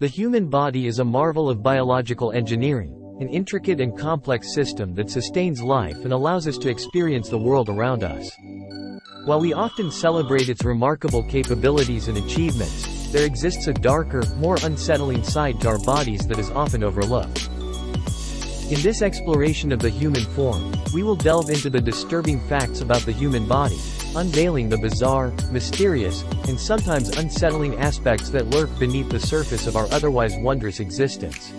The human body is a marvel of biological engineering, an intricate and complex system that sustains life and allows us to experience the world around us. While we often celebrate its remarkable capabilities and achievements, there exists a darker, more unsettling side to our bodies that is often overlooked. In this exploration of the human form, we will delve into the disturbing facts about the human body, unveiling the bizarre, mysterious, and sometimes unsettling aspects that lurk beneath the surface of our otherwise wondrous existence.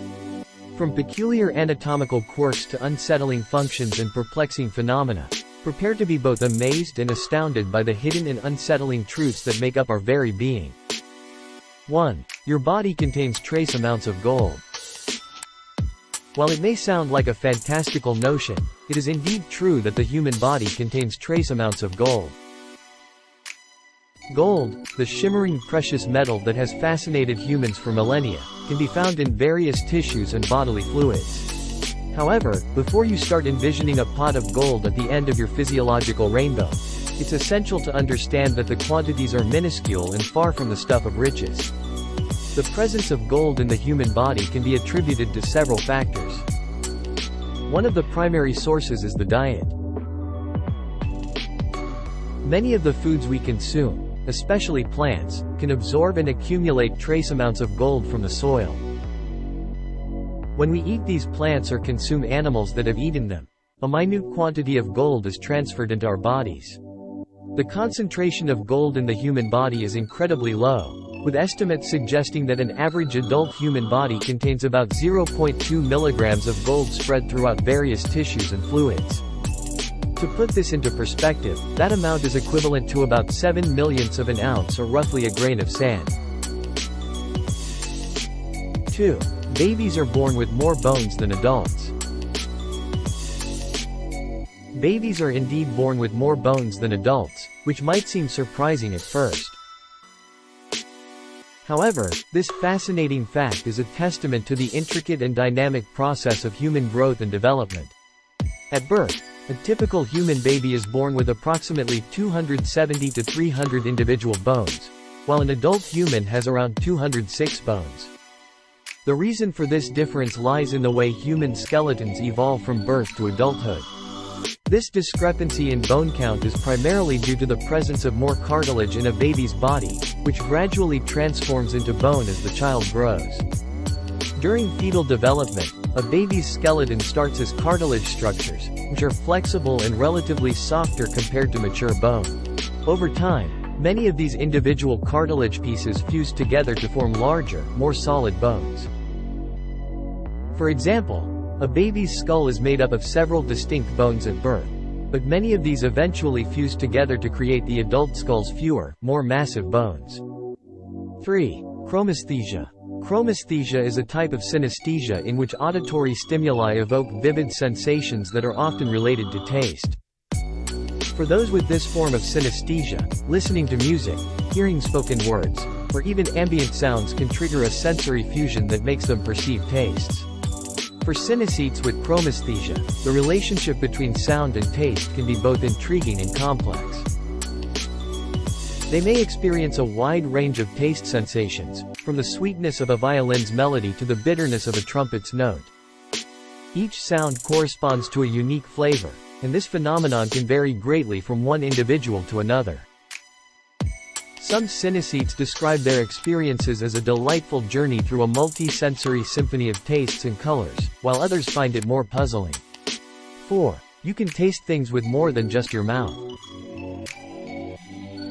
From peculiar anatomical quirks to unsettling functions and perplexing phenomena, prepare to be both amazed and astounded by the hidden and unsettling truths that make up our very being. 1. Your body contains trace amounts of gold. While it may sound like a fantastical notion, it is indeed true that the human body contains trace amounts of gold. Gold, the shimmering precious metal that has fascinated humans for millennia, can be found in various tissues and bodily fluids. However, before you start envisioning a pot of gold at the end of your physiological rainbow, it's essential to understand that the quantities are minuscule and far from the stuff of riches. The presence of gold in the human body can be attributed to several factors. One of the primary sources is the diet. Many of the foods we consume, especially plants, can absorb and accumulate trace amounts of gold from the soil. When we eat these plants or consume animals that have eaten them, a minute quantity of gold is transferred into our bodies. The concentration of gold in the human body is incredibly low, with estimates suggesting that an average adult human body contains about 0.2 milligrams of gold spread throughout various tissues and fluids. To put this into perspective, that amount is equivalent to about 7 millionths of an ounce or roughly a grain of sand. 2. Babies are born with more bones than adults. Babies are indeed born with more bones than adults, which might seem surprising at first. However, this fascinating fact is a testament to the intricate and dynamic process of human growth and development. At birth, a typical human baby is born with approximately 270 to 300 individual bones, while an adult human has around 206 bones. The reason for this difference lies in the way human skeletons evolve from birth to adulthood. This discrepancy in bone count is primarily due to the presence of more cartilage in a baby's body, which gradually transforms into bone as the child grows. During fetal development, a baby's skeleton starts as cartilage structures, which are flexible and relatively softer compared to mature bone. Over time, many of these individual cartilage pieces fuse together to form larger, more solid bones. For example, a baby's skull is made up of several distinct bones at birth, but many of these eventually fuse together to create the adult skull's fewer, more massive bones. 3. Chromesthesia. Chromesthesia is a type of synesthesia in which auditory stimuli evoke vivid sensations that are often related to taste. For those with this form of synesthesia, listening to music, hearing spoken words, or even ambient sounds can trigger a sensory fusion that makes them perceive tastes. For synesthetes with chromesthesia, the relationship between sound and taste can be both intriguing and complex. They may experience a wide range of taste sensations, from the sweetness of a violin's melody to the bitterness of a trumpet's note. Each sound corresponds to a unique flavor, and this phenomenon can vary greatly from one individual to another. Some synesthetes describe their experiences as a delightful journey through a multi-sensory symphony of tastes and colors, while others find it more puzzling. 4. You can taste things with more than just your mouth.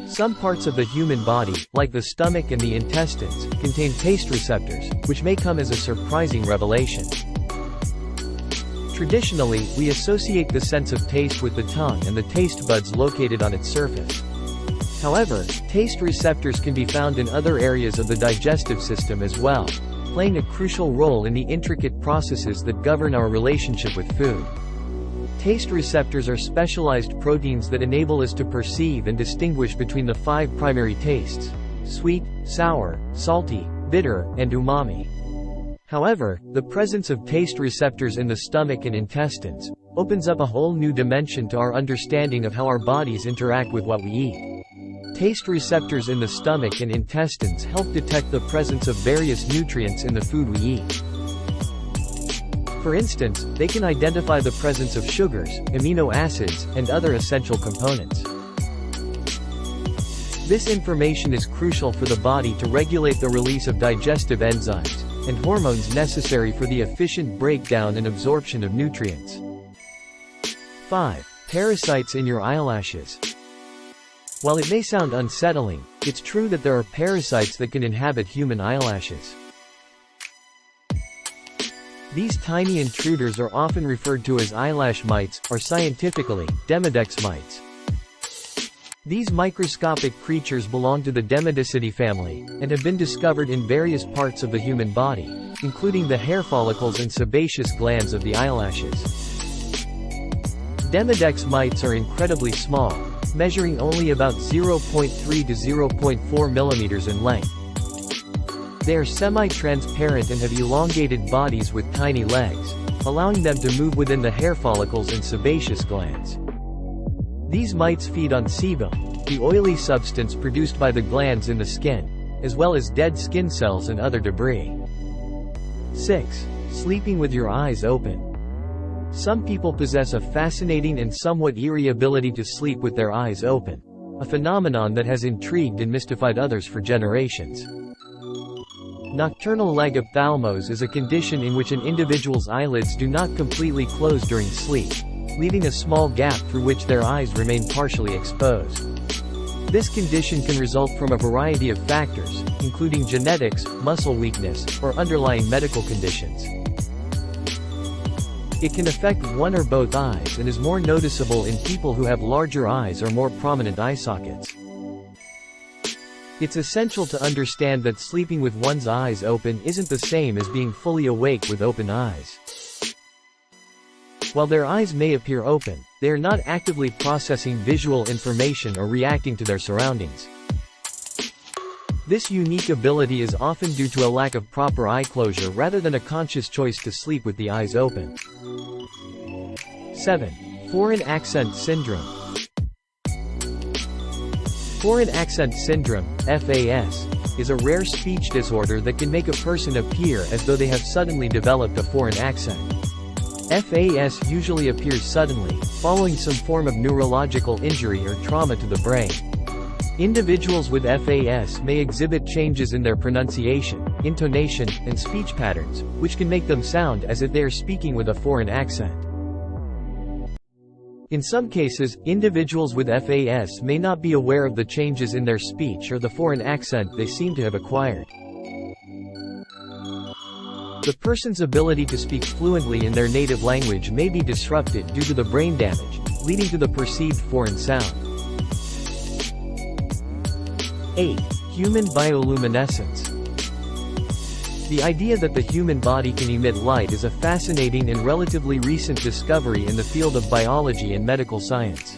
Some parts of the human body, like the stomach and the intestines, contain taste receptors, which may come as a surprising revelation. Traditionally, we associate the sense of taste with the tongue and the taste buds located on its surface. However, taste receptors can be found in other areas of the digestive system as well, playing a crucial role in the intricate processes that govern our relationship with food. Taste receptors are specialized proteins that enable us to perceive and distinguish between the 5 primary tastes: sweet, sour, salty, bitter, and umami. However, the presence of taste receptors in the stomach and intestines opens up a whole new dimension to our understanding of how our bodies interact with what we eat. Taste receptors in the stomach and intestines help detect the presence of various nutrients in the food we eat. For instance, they can identify the presence of sugars, amino acids, and other essential components. This information is crucial for the body to regulate the release of digestive enzymes and hormones necessary for the efficient breakdown and absorption of nutrients. 5. Parasites in your eyelashes. While it may sound unsettling, it's true that there are parasites that can inhabit human eyelashes. These tiny intruders are often referred to as eyelash mites, or scientifically, Demodex mites. These microscopic creatures belong to the Demodicidae family, and have been discovered in various parts of the human body, including the hair follicles and sebaceous glands of the eyelashes. Demodex mites are incredibly small, measuring only about 0.3 to 0.4 millimeters in length. They are semi-transparent and have elongated bodies with tiny legs, allowing them to move within the hair follicles and sebaceous glands. These mites feed on sebum, the oily substance produced by the glands in the skin, as well as dead skin cells and other debris. 6. Sleeping with your eyes open. Some people possess a fascinating and somewhat eerie ability to sleep with their eyes open, a phenomenon that has intrigued and mystified others for generations. Nocturnal leg ophthalmos is a condition in which an individual's eyelids do not completely close during sleep, leaving a small gap through which their eyes remain partially exposed. This condition can result from a variety of factors, including genetics, muscle weakness, or underlying medical conditions. It can affect one or both eyes and is more noticeable in people who have larger eyes or more prominent eye sockets. It's essential to understand that sleeping with one's eyes open isn't the same as being fully awake with open eyes. While their eyes may appear open, they are not actively processing visual information or reacting to their surroundings. This unique ability is often due to a lack of proper eye closure rather than a conscious choice to sleep with the eyes open. 7. Foreign accent syndrome. Foreign accent syndrome, FAS, is a rare speech disorder that can make a person appear as though they have suddenly developed a foreign accent. FAS usually appears suddenly, following some form of neurological injury or trauma to the brain. Individuals with FAS may exhibit changes in their pronunciation, intonation, and speech patterns, which can make them sound as if they are speaking with a foreign accent. In some cases, individuals with FAS may not be aware of the changes in their speech or the foreign accent they seem to have acquired. The person's ability to speak fluently in their native language may be disrupted due to the brain damage, leading to the perceived foreign sound. 8. Human bioluminescence. The idea that the human body can emit light is a fascinating and relatively recent discovery in the field of biology and medical science.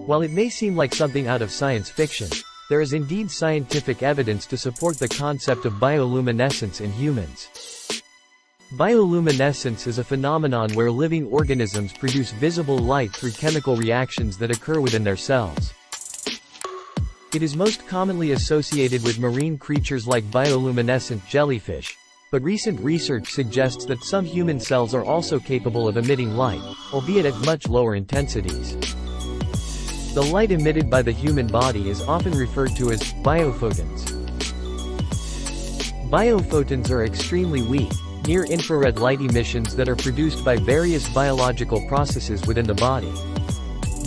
While it may seem like something out of science fiction, there is indeed scientific evidence to support the concept of bioluminescence in humans. Bioluminescence is a phenomenon where living organisms produce visible light through chemical reactions that occur within their cells. It is most commonly associated with marine creatures like bioluminescent jellyfish, but recent research suggests that some human cells are also capable of emitting light, albeit at much lower intensities. The light emitted by the human body is often referred to as biophotons. Biophotons are extremely weak, near-infrared light emissions that are produced by various biological processes within the body.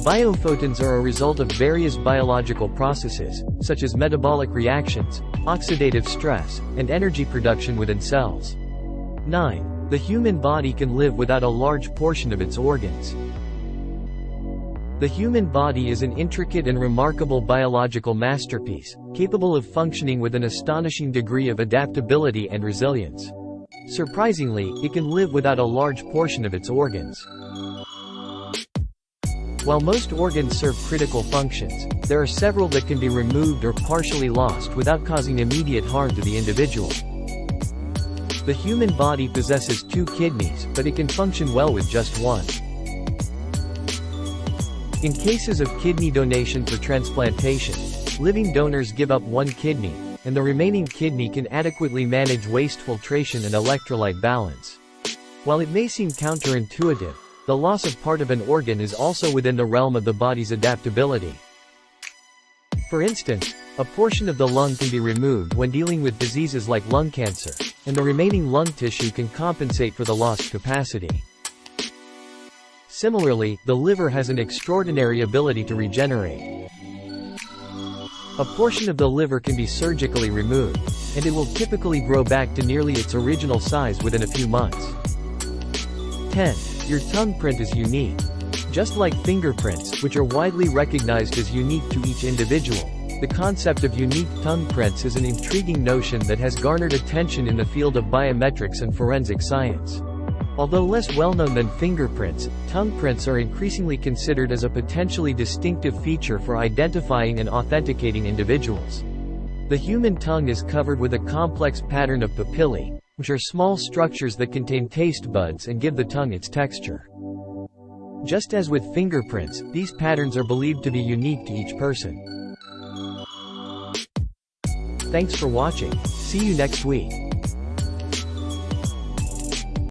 Biophotons are a result of various biological processes, such as metabolic reactions, oxidative stress, and energy production within cells. 9. The human body can live without a large portion of its organs. The human body is an intricate and remarkable biological masterpiece, capable of functioning with an astonishing degree of adaptability and resilience. Surprisingly, it can live without a large portion of its organs. While most organs serve critical functions, there are several that can be removed or partially lost without causing immediate harm to the individual. The human body possesses 2 kidneys, but it can function well with just one. In cases of kidney donation for transplantation, living donors give up one kidney, and the remaining kidney can adequately manage waste filtration and electrolyte balance. While it may seem counterintuitive, the loss of part of an organ is also within the realm of the body's adaptability. For instance, a portion of the lung can be removed when dealing with diseases like lung cancer, and the remaining lung tissue can compensate for the lost capacity. Similarly, the liver has an extraordinary ability to regenerate. A portion of the liver can be surgically removed, and it will typically grow back to nearly its original size within a few months. 10. Your tongue print is unique. Just like fingerprints, which are widely recognized as unique to each individual, the concept of unique tongue prints is an intriguing notion that has garnered attention in the field of biometrics and forensic science. Although less well-known than fingerprints, tongue prints are increasingly considered as a potentially distinctive feature for identifying and authenticating individuals. The human tongue is covered with a complex pattern of papillae, which are small structures that contain taste buds and give the tongue its texture. Just as with fingerprints, these patterns are believed to be unique to each person. Thanks for watching. See you next week.